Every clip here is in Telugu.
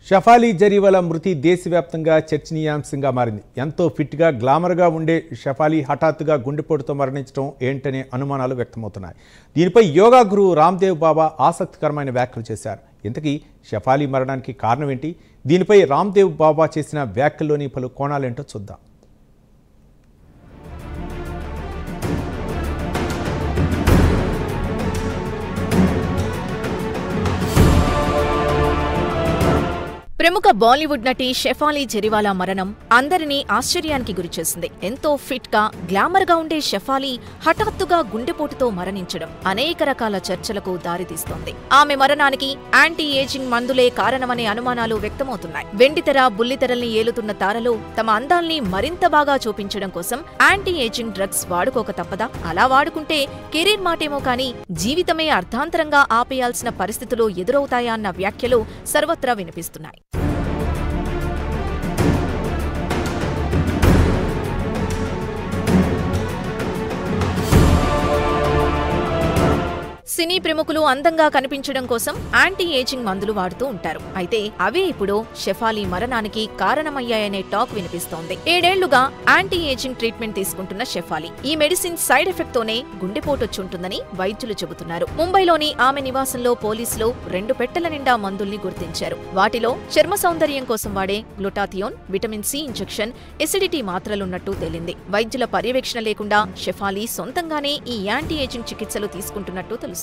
షఫాలి జరీవాలా మృతి దేశవ్యాప్తంగా చర్చనీయాంశంగా మారింది. ఎంతో ఫిట్గా గ్లామర్గా ఉండే షఫాలి హఠాత్తుగా గుండెపోటుతో మరణించడం ఏంటనే అనుమానాలు వ్యక్తమవుతున్నాయి. దీనిపై యోగా గురువు రామ్దేవ్ బాబా ఆసక్తికరమైన వ్యాఖ్యలు చేశారు. ఇంతకీ షఫాలి మరణానికి కారణం ఏంటి? దీనిపై రామ్దేవ్ బాబా చేసిన వ్యాఖ్యల్లోని పలు కోణాలేంటో చూద్దాం. ప్రముఖ బాలీవుడ్ నటి షఫాలి జరీవాలా మరణం అందరినీ ఆశ్చర్యానికి గురిచేసింది. ఎంతో ఫిట్ గా గ్లామర్ గా ఉండే షఫాలి హఠాత్తుగా గుండెపోటుతో మరణించడం అనేక రకాల చర్చలకు దారితీస్తోంది. ఆమె మరణానికి యాంటీ ఏజింగ్ మందులే కారణమనే అనుమానాలు వ్యక్తమవుతున్నాయి. వెండితెర, బుల్లితెరల్ని ఏలుతున్న తారలు తమ అందాల్ని మరింత బాగా చూపించడం కోసం యాంటీ ఏజింగ్ డ్రగ్స్ వాడుకోక తప్పదా? అలా వాడుకుంటే కెరీర్ మాటేమో కానీ జీవితమే అర్ధాంతరంగా ఆపేయాల్సిన పరిస్థితులు ఎదురవుతాయా అన్న వ్యాఖ్యలు సర్వత్రా వినిపిస్తున్నాయి. సినీ ప్రముఖులు అందంగా కనిపించడం కోసం యాంటీ ఏజింగ్ మందులు వాడుతూ ఉంటారు. అయితే అవే ఇప్పుడు షఫాలి మరణానికి కారణమయ్యాయనే టాక్ వినిపిస్తోంది. 7 ఏళ్లుగా యాంటీ ఏజింగ్ ట్రీట్మెంట్ తీసుకుంటున్న షఫాలి ఈ మెడిసిన్ సైడ్ ఎఫెక్ట్ తోనే గుండెపోటొచ్చుంటుందని వైద్యులు చెబుతున్నారు. ముంబైలోని ఆమె నివాసంలో పోలీసులు 2 పెట్టెల నిండా మందుల్ని గుర్తించారు. వాటిలో చర్మ సౌందర్యం కోసం వాడే glutathione, vitamin C injection, acidity మాత్రలున్నట్టు తేలింది. వైద్యుల పర్యవేక్షణ లేకుండా షఫాలి సొంతంగానే ఈ యాంటీ ఏజింగ్ చికిత్సలు తీసుకుంటున్నట్టు తెలుస్తోంది.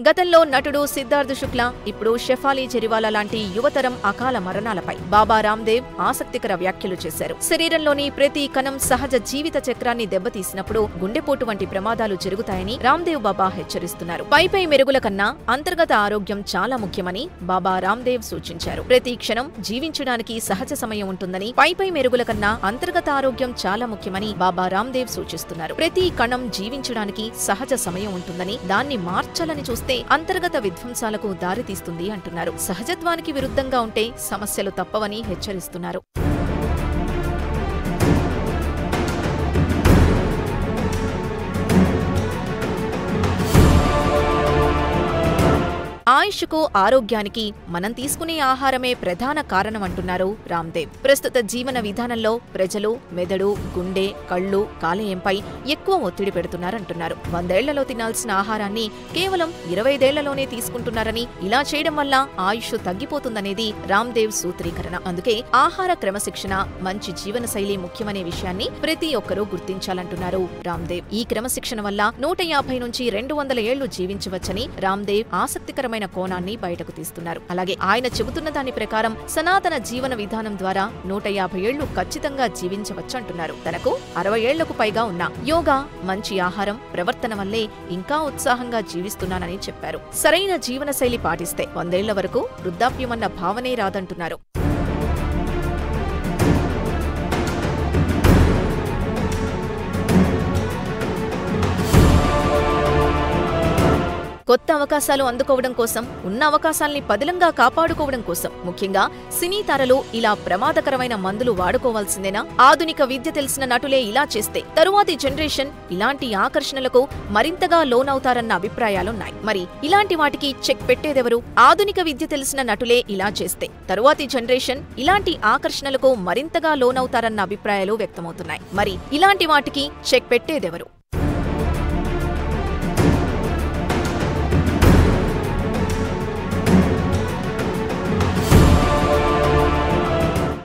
గతంలో నటుడు సిద్ధార్థ్ శుక్లా, ఇప్పుడు షఫాలి జరీవాలా లాంటి యువతరం అకాల మరణాలపై బాబా రామ్దేవ్ ఆసక్తికర వ్యాఖ్యలు చేశారు. శరీరంలోని ప్రతి కణం సహజ జీవిత చక్రాన్ని దెబ్బతీసినప్పుడు గుండెపోటు వంటి ప్రమాదాలు జరుగుతాయని రామ్దేవ్ బాబా హెచ్చరిస్తున్నారు. పైపై మెరుగుల కన్నా అంతర్గత ఆరోగ్యం చాలా ముఖ్యమని బాబా రామ్దేవ్ సూచించారు. ప్రతి క్షణం జీవించడానికి సహజ సమయం ఉంటుందని, పైపై మెరుగుల కన్నా అంతర్గత ఆరోగ్యం చాలా ముఖ్యమని బాబా రామ్దేవ్ సూచిస్తున్నారు. ప్రతి కణం జీవించడానికి సహజ సమయం ఉంటుందని, దాన్ని మార్చాలని చూస్తే అంతర్గత విధ్వంసాలకు దారితీస్తుంది అంటున్నారు. సహజత్వానికి విరుద్ధంగా ఉంటే సమస్యలు తప్పవని హెచ్చరిస్తున్నారు. ఆయుష్కు, ఆరోగ్యానికి మనం తీసుకునే ఆహారమే ప్రధాన కారణమంటున్నారు రామ్దేవ్. ప్రస్తుత జీవన విధానంలో ప్రజలు మెదడు, గుండె, కళ్ళు, కాలేయంపై ఎక్కువ ఒత్తిడి పెడుతున్నారంటున్నారు. 100 ఏళ్లలో తినాల్సిన ఆహారాన్ని కేవలం 25 ఏళ్లలోనే తీసుకుంటున్నారని, ఇలా చేయడం వల్ల ఆయుష్ తగ్గిపోతుందనేది రామ్దేవ్ సూత్రీకరణ. అందుకే ఆహార క్రమశిక్షణ, మంచి జీవనశైలి ముఖ్యమనే విషయాన్ని ప్రతి ఒక్కరూ గుర్తించాలంటున్నారు రామ్దేవ్. ఈ క్రమశిక్షణ వల్ల 150 నుంచి 200 ఏళ్లు జీవించవచ్చని రామ్దేవ్ ఆసక్తికరమైన కోణాన్ని బయటకు తీస్తున్నారు. అలాగే ఆయన చెబుతున్న దాని ప్రకారం సనాతన జీవన విధానం ద్వారా 150 ఏళ్లు ఖచ్చితంగా జీవించవచ్చంటున్నారు. తనకు 60 ఏళ్లకు పైగా ఉన్న యోగా, మంచి ఆహారం, ప్రవర్తన వల్లే ఇంకా ఉత్సాహంగా జీవిస్తున్నానని చెప్పారు. సరైన జీవనశైలి పాటిస్తే 100 ఏళ్ల వరకు వృద్ధాప్యమన్న భావనే రాదంటున్నారు. కొత్త అవకాశాలు అందుకోవడం కోసం, ఉన్న అవకాశాల్ని పదిలంగా కాపాడుకోవడం కోసం ముఖ్యంగా సినీ తారలు ఇలా ప్రమాదకరమైన మందులు వాడుకోవాల్సిందేనా? ఆధునిక విద్య తెలిసిన నటులే ఇలా చేస్తే తరువాతి జనరేషన్ ఇలాంటి ఆకర్షణలకు మరింతగా లోనవుతారన్న అభిప్రాయాలున్నాయి. మరి ఇలాంటి వాటికి చెక్ పెట్టేదెవరు? ఆధునిక విద్య తెలిసిన నటులే ఇలా చేస్తే తరువాతి జనరేషన్ ఇలాంటి ఆకర్షణలకు మరింతగా లోనవుతారన్న అభిప్రాయాలు వ్యక్తమవుతున్నాయి. మరి ఇలాంటి వాటికి చెక్ పెట్టేదెవరు?